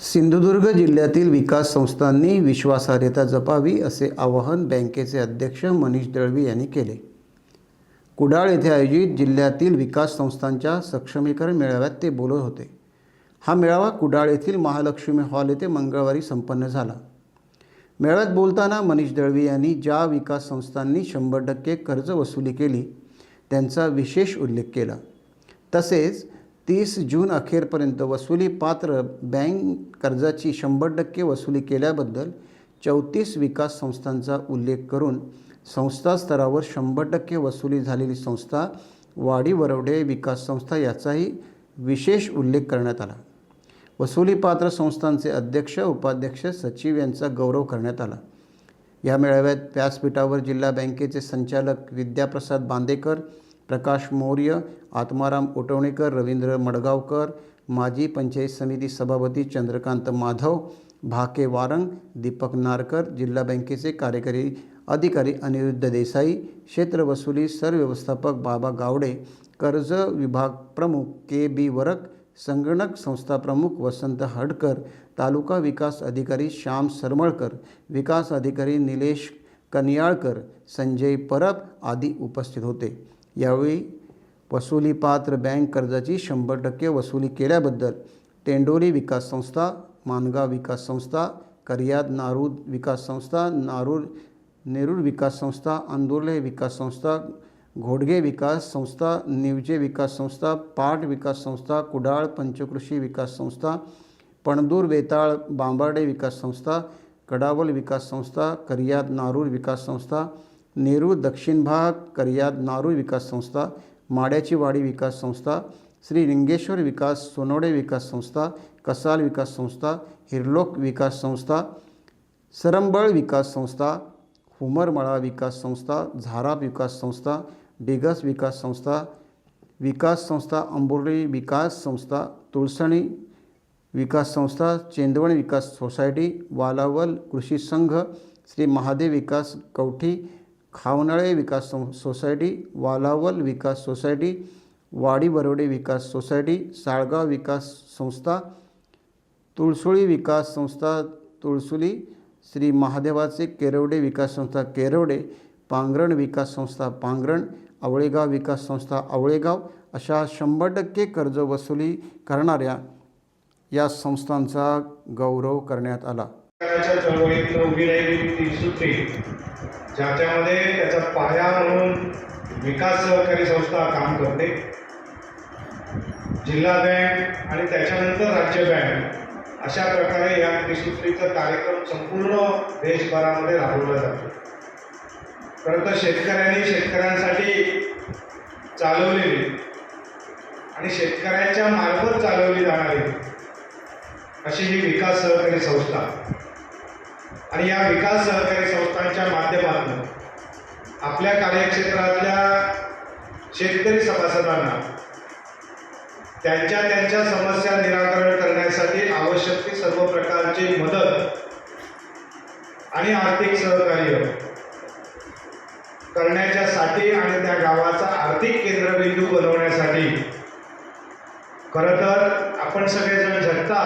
सिंधुदुर्ग जिल्ह्यातील विकास संस्थांनी विश्वासार्हता जपावी असे आवाहन बँकेचे अध्यक्ष मनीष दळवी यांनी केले। कुडाळ येथे आयोजित जिल्ह्यातील विकास संस्थांच्या सक्षमीकरण मेळाव्यात ते बोलत होते। हा मेळावा कुडाळ येथील महालक्ष्मी हॉल येथे मंगळवारी संपन्न झाला। मेळाव्यात बोलताना मनीष दळवी यांनी ज्या विकास संस्थांनी 100% कर्ज वसुली केली त्यांचा विशेष उल्लेख केला। तसेच 30 जून अखेरपर्यंत वसुली पात्र बँक कर्जाची 100% वसुली केल्याबद्दल 34 विकास संस्थांचा उल्लेख करून संस्था स्तरावर 100% वसुली झालेली संस्था वाडी वरवडे विकास संस्था याचाही विशेष उल्लेख करण्यात आला। वसुली पात्र संस्थांचे अध्यक्ष, उपाध्यक्ष, सचिव यांचा गौरव करण्यात आला। या मेळाव्यात व्यासपीठावर जिल्हा बँकेचे संचालक विद्याप्रसाद बांदेकर, प्रकाश मौर्य, आत्माराम ओटवणेकर, रवींद्र मडगावकर, माजी पंचायत समिती सभापती चंद्रकांत माधव, भाके वारंग, दीपक नारकर, जिल्हा बँकेचे कार्यकारी अधिकारी अनिरुद्ध देसाई, क्षेत्र वसुली सरव्यवस्थापक बाबा गावडे, कर्ज विभाग प्रमुख के.बी. वरक, संगणक संस्था प्रमुख वसंत हडकर, तालुका विकास अधिकारी श्याम सरमळकर, विकास अधिकारी निलेश कनियाळकर, संजय परब आदी उपस्थित होते। यावेळी वसुली पात्र बँक कर्जाची 100% वसुली केल्याबद्दल टेंडोली विकास संस्था, मानगाव विकास संस्था, करियाद नारूद विकास संस्था, नेरूर विकास संस्था, अंदुर्ले विकास संस्था, घोडगे विकास संस्था, निवजे विकास संस्था, पाट विकास संस्था, कुडाळ पंचकृषी विकास संस्था, पणदूर वेताळ बांबार्डे विकास संस्था, कडावल विकास संस्था, करियाद नारूर विकास संस्था, नेरूर दक्षिण भाग करियाद नारूर विकास संस्था, माड्याची वाडी विकास संस्था, श्री लिंगेश्वर विकास सोनवडे विकास संस्था, कसाल विकास संस्था, हिरलोक विकास संस्था, सरंबळ विकास संस्था, हुमरमळा विकास संस्था, झाराप विकास संस्था, डिगस विकास संस्था, अंबोली विकास संस्था, तुळसणी विकास संस्था, चेंदवण विकास सोसायटी, वालावल कृषी संघ, श्री महादेव विकास कवठी, खावनाळे विकास सोसायटी, वालावल विकास सोसायटी, वाडी वरवडे विकास सोसायटी, साळगाव विकास संस्था, तुळसुळी विकास संस्था तुळसुली, श्री महादेवाचे केरवडे विकास संस्था केरवडे, पांगरण विकास संस्था पांगरण, आवळेगाव विकास संस्था आवळेगाव अशा 100% कर्ज वसुली करणाऱ्या या संस्थांचा गौरव करण्यात आला। उभी राहिलेली ती सूत्रे ज्याच्यामध्ये त्याचा पाया म्हणून विकास सहकारी संस्था काम करते, जिल्हा बँक आणि त्याच्यानंतर राज्य बँक अशा प्रकारे या त्रिसूत्रीचा कार्यक्रम संपूर्ण देशभरामध्ये राबवला जातो। खरं तर शेतकऱ्यांसाठी चालवलेली आणि शेतकऱ्यांच्या मार्फत चालवली जाणारी अशी ही विकास सहकारी संस्था आणि या विकास सहकारी संस्थांच्या माध्यमातून आपल्या कार्यक्षेत्रातल्या शेतकरी सभासदांना त्यांच्या समस्या निराकरण करण्यासाठी आवश्यक ती सर्व प्रकारची मदत आणि आर्थिक सहकार्य करण्याच्यासाठी आणि त्या गावाचा आर्थिक केंद्रबिंदू बनवण्यासाठी खरं तर आपण सगळेजण झटता,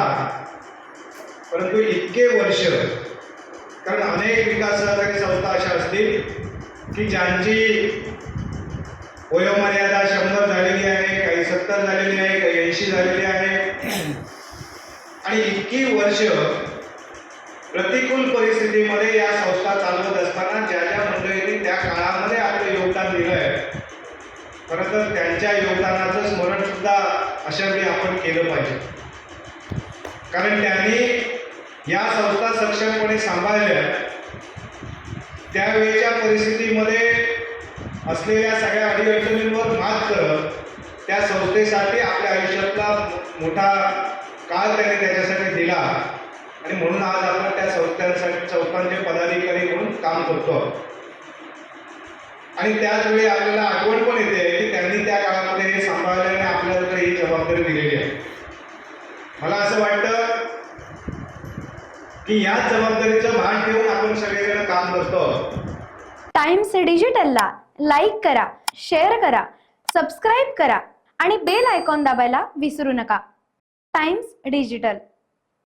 परंतु इतके वर्ष, कारण अनेक विकास सहकारी संस्था अशा असतील की ज्यांची वयोमर्यादा 100 झालेली आहे, काही 70 झालेली आहे, काही 80 झालेली आहे आणि इतकी वर्ष प्रतिकूल परिस्थितीमध्ये या संस्था चालवत असताना ज्या मंडळींनी त्या काळामध्ये आपलं योगदान दिलं आहे, खरं तर त्यांच्या योगदानाचं स्मरण सुद्धा अशा वेळी आपण केलं पाहिजे। कारण त्यांनी या संस्था सक्षमपणे सांभाळल्या, त्यावेळेच्या परिस्थितीमध्ये असलेल्या सगळ्या अडीअडचणींवर मात करत त्या संस्थेसाठी आपल्या आयुष्यातला मोठा काळ त्यांनी त्याच्यासाठी दिला आणि म्हणून आज आपण त्या संस्थांचे पदाधिकारी म्हणून काम करतो। आणि त्याच वेळी आपल्याला आठवण पण येते की त्यांनी त्या काळामध्ये हे सांभाळल्याने आपल्याला ही जबाबदारी दिलेली आहे। मला असं वाटतं की या जबाबदारीचं भान ठेवून आपण सगळेजण काम करतो। टाइम्स डिजिटलला लाईक करा, शेअर करा, सबस्क्राईब करा आणि बेल आयकॉन दाबायला विसरू नका। Times digital.